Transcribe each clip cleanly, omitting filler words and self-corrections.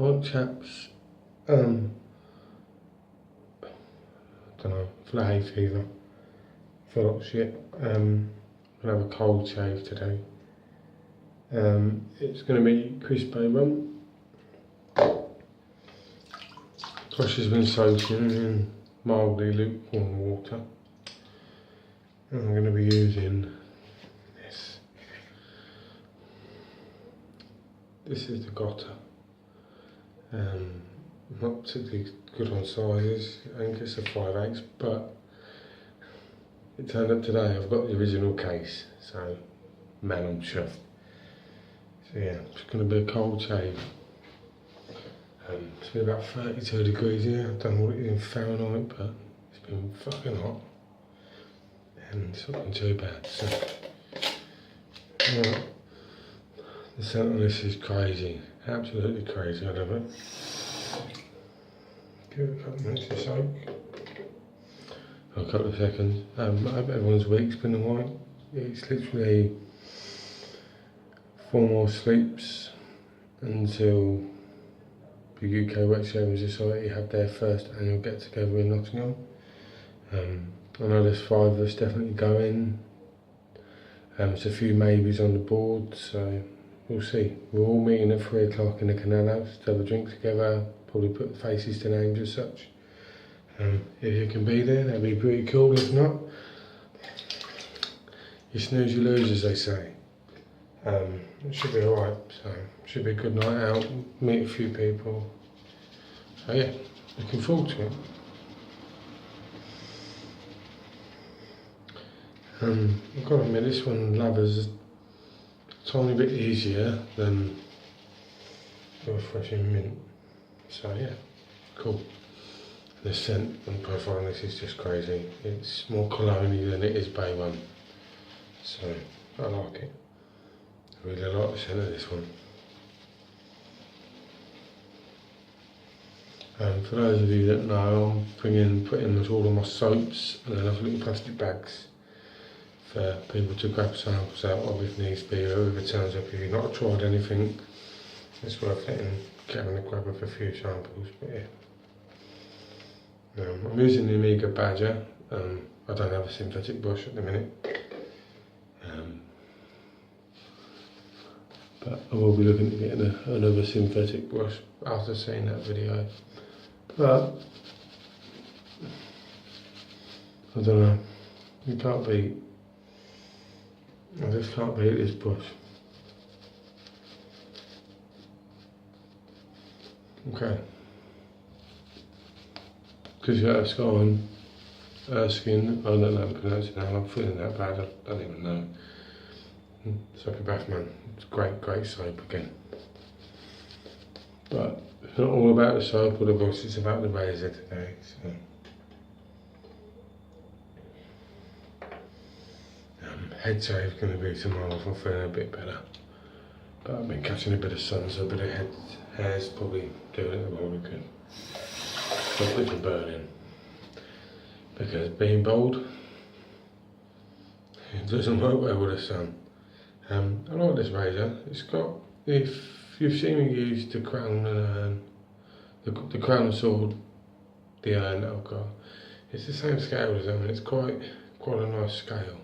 Right, chaps, I don't know, for the hay fever, feel like shit. I'm gonna have a cold shave today. It's gonna be Chris Bay rum. Brush has been soaking in mildly lukewarm water. And I'm gonna be using this. This is the Gotta. Not particularly good on sizes. I think it's a 5/8, but it turned up today I've got the original case, so man, I'm chuffed. So yeah, it's going to be a cold shave. It's been about 32 degrees here. I don't know what it is in Fahrenheit, but it's been fucking hot. And it's not been too bad. So yeah, the scent on this is crazy. Absolutely crazy, I don't know. Give it a couple of minutes to soak. A couple of seconds. I hope everyone's week's been alright. It's literally 4 more sleeps until the UK Wet Shaving Society have their first annual get together in Nottingham. I know there's 5 of us definitely going. There's a few maybes on the board, so we'll see. We're all meeting at 3 o'clock in the Canal House to have a drink together, probably put faces to names as such. If you can be there, that'd be pretty cool. If not, you snooze, you lose, as they say. It should be alright, so it should be a good night out, meet a few people. So yeah, looking forward to it. I've got to admit, this one lathers a tiny bit easier than the refreshing mint. So yeah, cool. The scent and profile on this is just crazy. It's more cologne-y than it is Bay Rum. So I like it. I really like the scent of this one. For those of you that know, I'm putting all of my soaps and I have little plastic bags for people to grab samples out of if needs be, or whoever turns up. If you've not tried anything, it's worth getting a grab of a few samples. But yeah. I'm using the Omega Badger. I don't have a synthetic brush at the minute. But I will be looking to get another synthetic brush after seeing that video. But I don't know, I just can't beat this brush. Okay. Erskine, I don't know how to pronounce it now, I'm feeling that bad, I don't even know. Soapy Bath Man, it's great soap again. But it's not all about the soap or the brush, it's about the razor today. So. Head shave going to be tomorrow if I'm feeling a bit better. But I've been catching a bit of sun, so a bit of hair's probably doing it the moment good. Stop it from burning. Because being bald, it doesn't work well with the sun. I like this razor. It's got, if you've seen me use the Crown and the Crown and Sword, the urn that I've got, it's the same scale as them, and it's quite a nice scale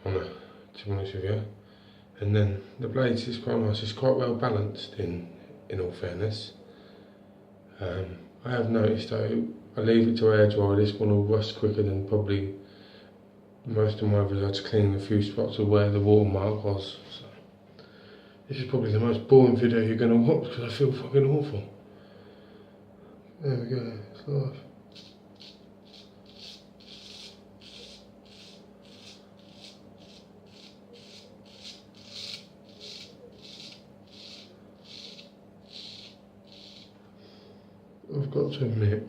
on it, to be honest with you. And then the blades is quite nice. It's quite well balanced in all fairness. I have noticed though, I leave it to air dry, this one will rust quicker than probably most of my others. I had to clean a few spots of where the watermark was. So this is probably the most boring video you're going to watch because I feel fucking awful. There we go, it's live. I've got to admit,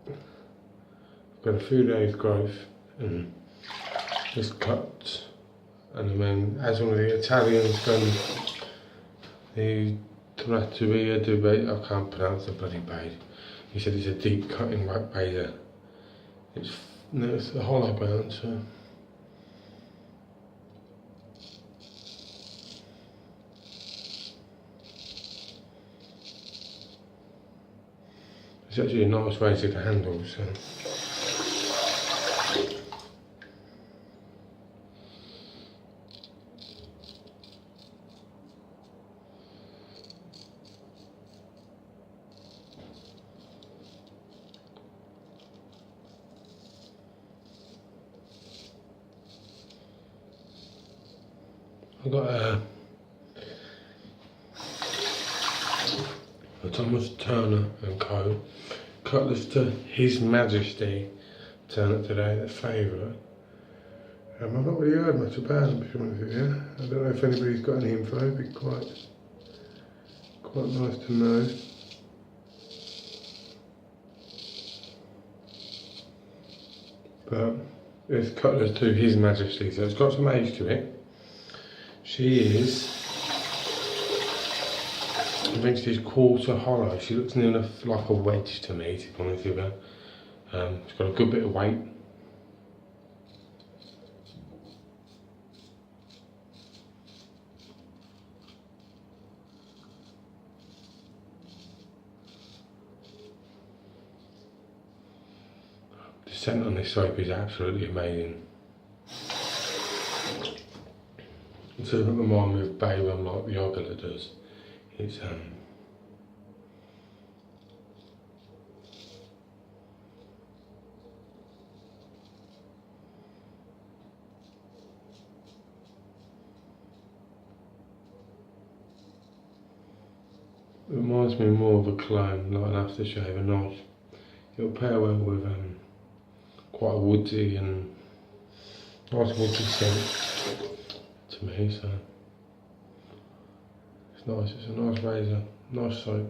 I've got a few days growth and this cut, and I mean, as one of the Italians gone, the Trattoria di I can't pronounce the bloody blade. He said it's a deep cutting razor. It's a hollow bone, so. It's actually a nice razor to handle, so. I've got a Thomas Turner and Co. Cutlass to His Majesty Turner today, their favourite. I've not really heard much about them, to be honest with you. I don't know if anybody's got any info, it'd be quite nice to know. But it's Cutlass to His Majesty, so it's got some age to it. She is, I think she's quarter hollow. She looks near enough like a wedge to me, to be honest with you. She's got a good bit of weight. The scent on this soap is absolutely amazing. It doesn't remind me of Bay Rum like the Ogula does. It's it reminds me more of a cologne, like an aftershave, a nice. It'll pair well with quite a woodsy and nice woody scent to me, so it's nice. It's a nice razor, nice soap.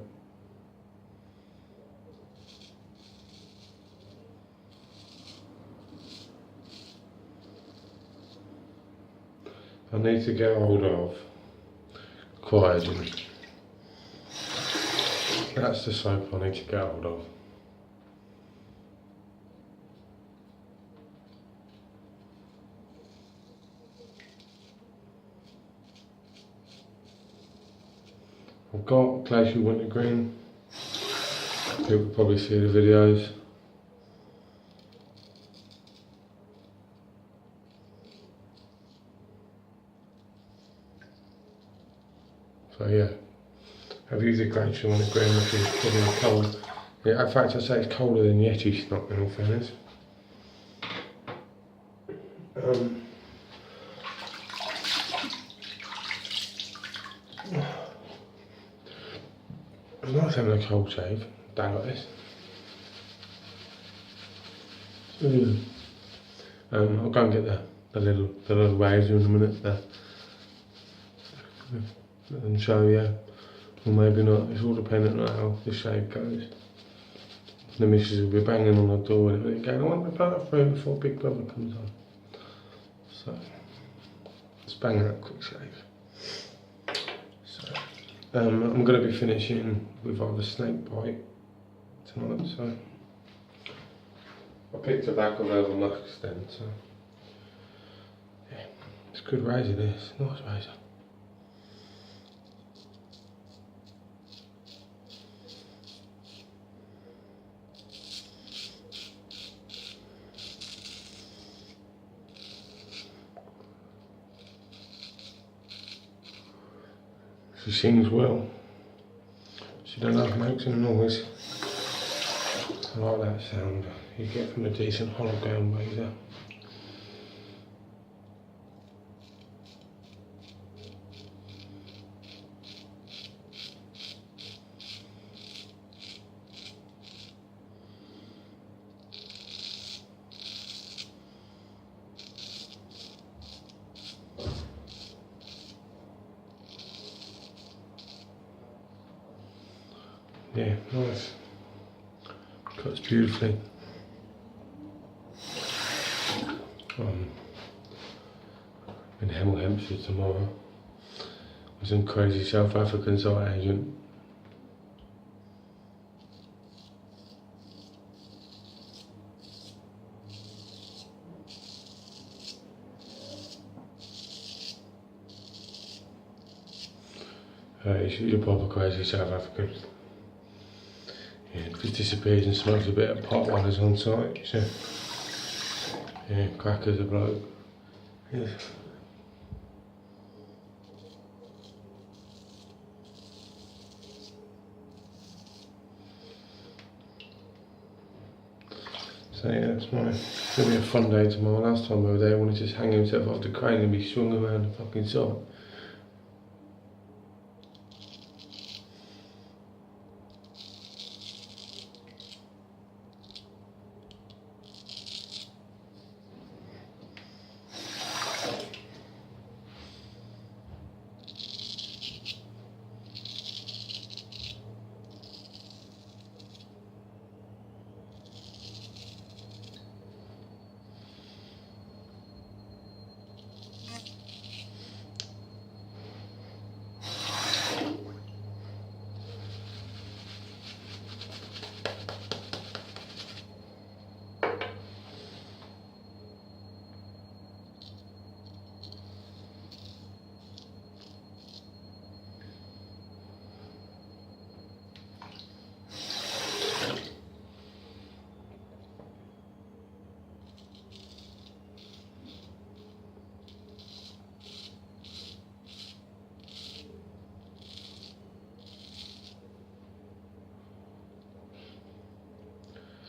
I need to get hold of Cryogen. That's the soap I need to get hold of. I've got Glacial Wintergreen. People probably see the videos. So yeah, I've used a Glacial Wintergreen, which is probably cold. Yeah, in fact, I'd say it's colder than Yeti Snot, in all fairness. It's nice having a cold shave, a day like this. I'll go and get the little razor in a minute there and show you, or maybe not. It's all dependent on how the shave goes. The missus will be banging on the door and everything, going, I want the bathroom before Big Brother comes on. So let's bang that quick shave. So I'm going to be finishing with either snake bite tonight, so I picked a bag of over musk then, so yeah, it's a good razor this, nice razor. She sings well. She don't have makes a noise. I like that sound you get from a decent hollow ground razor. Yeah, nice. Cuts beautifully. In Hemel Hempstead tomorrow. With some crazy South African site agent. He's a proper crazy South African. And just disappears and smokes a bit of pot while he's on site. So, yeah, cracker's a bloke. Yes. So yeah, it's gonna be a fun day tomorrow. Last time we were there, he wanted to just hang himself off the crane and be swung around the fucking site.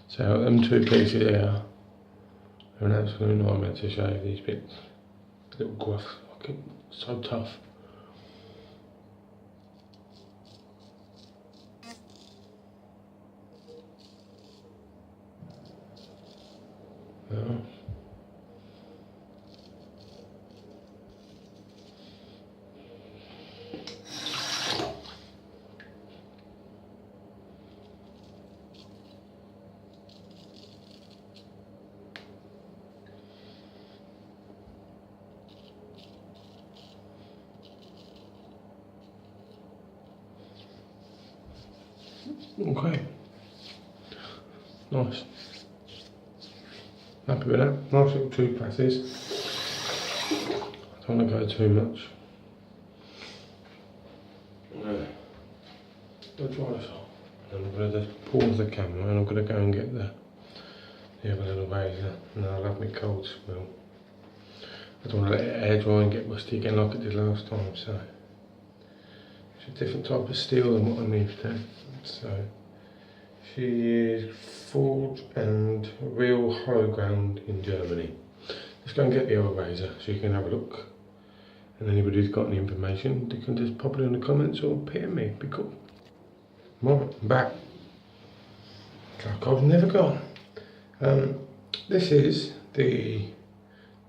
So them two pieces here are an absolute nightmare to shave. These bits, little gruff, fucking so tough. Yeah. Okay. Nice. Happy with that. Nice little two passes. Don't want to go too much. I'll try this off. And I'm going to just pause the camera and I'm going to go and get the other little razor and I'll have my cold spill. I don't want to let it air dry and get rusty again like it did last time, so it's a different type of steel than what I'm used to. So she is forged and real hollow ground in Germany. Let's go and get the other razor so you can have a look. And anybody who's got any information, they can just pop it in the comments or PM me. Be cool. Right, I'm back. Like I've never gone. This is the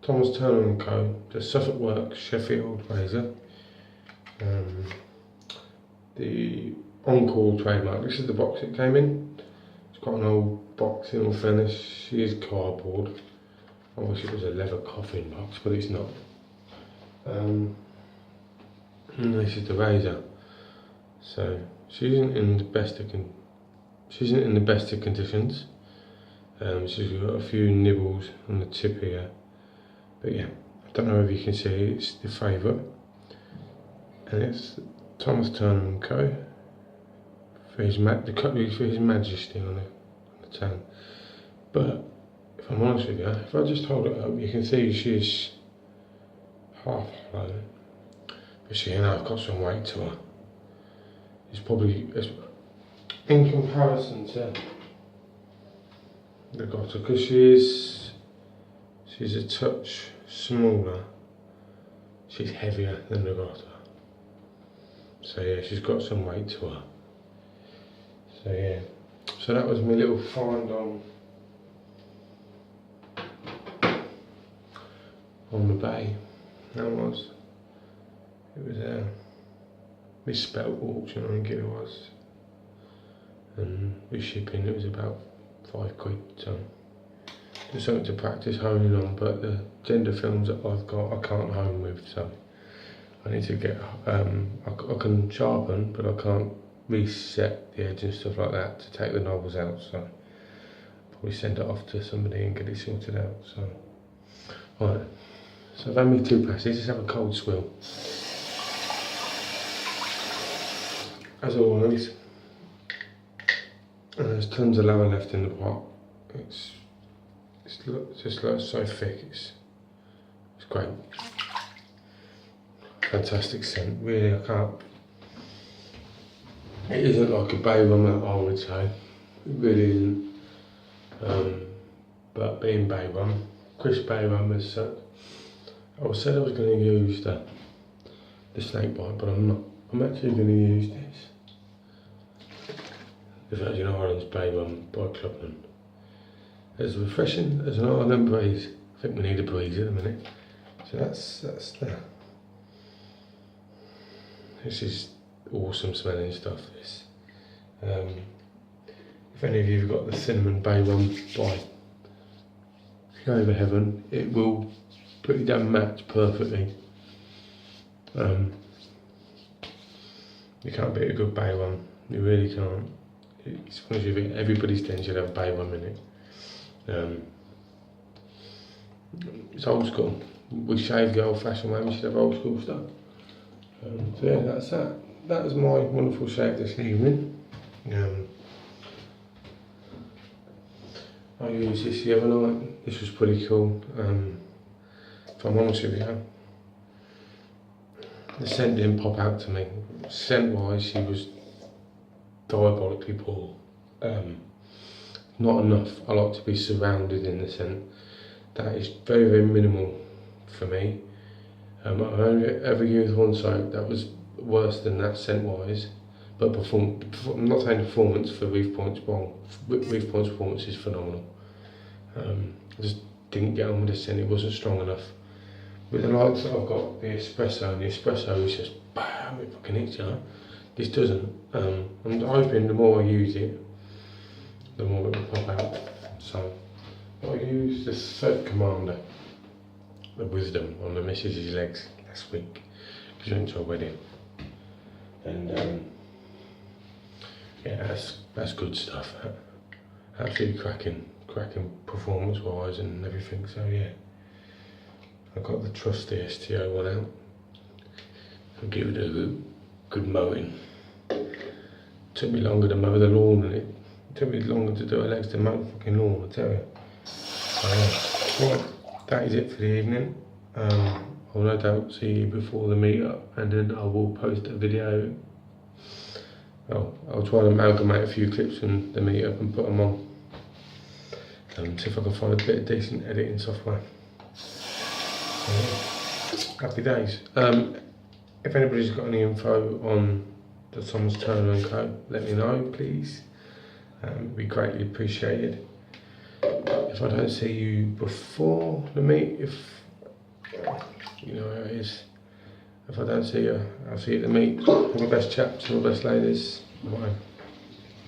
Thomas Turner & Co, the Suffolk Works Sheffield razor. The Encore trademark. This is the box it came in. It's got an old box in all fairness. She is cardboard. I wish it was a leather coffin box, but it's not. And this is the razor. So she isn't in the best of conditions. She's got a few nibbles on the tip here, but yeah, I don't know if you can see it's the favourite, and it's Thomas Turner & Co. for his Majesty on the tan. But if I'm honest with you, if I just hold it up, you can see she's half hollow. But see, now I've got some weight to her. It's in comparison to the Gotta, because she's a touch smaller. She's heavier than the Gotta. So yeah, she's got some weight to her. So yeah, so that was my little find on the bay. That was. It was a misspelt auction, I think it was. And with shipping it was about £5, so just something to practice honing on, but the gender films that I've got I can't hone with, so I need to get, I can sharpen, but I can't reset the edge and stuff like that to take the knobs out, so I'll probably send it off to somebody and get it sorted out. So, right, so I've had me two passes, let's have a cold swill. As always, And there's tons of lather left in the pot. It's just like so thick. It's great. Fantastic scent. Really, I can't. It isn't like a bay rum, I would say. It really isn't. But being bay rum, crisp bay rum as such. I said I was going to use the snake bite, but I'm not. I'm actually going to use this. The Virgin Islands Bay Rum by Clubman. It's refreshing as an island breeze. I think we need a breeze in a minute. So that's that. This is awesome smelling stuff, this. If any of you have got the Cinnamon Bay Rum by Over Heaven, it will pretty damn match perfectly. You can't beat a good bay rum, you really can't. It's one of your, everybody's den should have bay rum in it. It's old school. We shave the old fashioned way, we should have old school stuff. So yeah, that's that. That was my wonderful shave this evening. I used this the other night. This was pretty cool. If I'm honest with you, the scent didn't pop out to me. Scent wise, she was diabolically poor. Not enough. I like to be surrounded in the scent. That is very, very minimal for me. I've only ever used one soap that was worse than that scent wise, but I'm not saying performance for Reef Point's wrong. Reef Point's performance is phenomenal. I just didn't get on with the scent, it wasn't strong enough. With the likes that I've got, the espresso is just bam, it fucking hits, you know. This doesn't. I'm hoping the more I use it, the more it will pop out. So I used the Soap Commander, the Wisdom, on the Mrs.'s legs last week because we went to a wedding, and yeah, that's good stuff. Absolutely cracking performance wise and everything. So yeah, I got the trusty STO one out and give it a good mowing. Took me longer to mow the lawn, and it took me longer to do her legs to mow the fucking lawn, I tell you. So yeah, right, that is it for the evening. I'll no doubt see you before the meetup, and then I will post a video. I'll try to amalgamate a few clips from the meetup and put them on. See if I can find a bit of decent editing software. So, yeah, happy days. If anybody's got any info on the Thomas Turner & Co, let me know, please. It'd be greatly appreciated. If I don't see you before the meet, you know how it is. If I don't see you, I'll see you at the meet. All the best chaps, all the best ladies. Bye.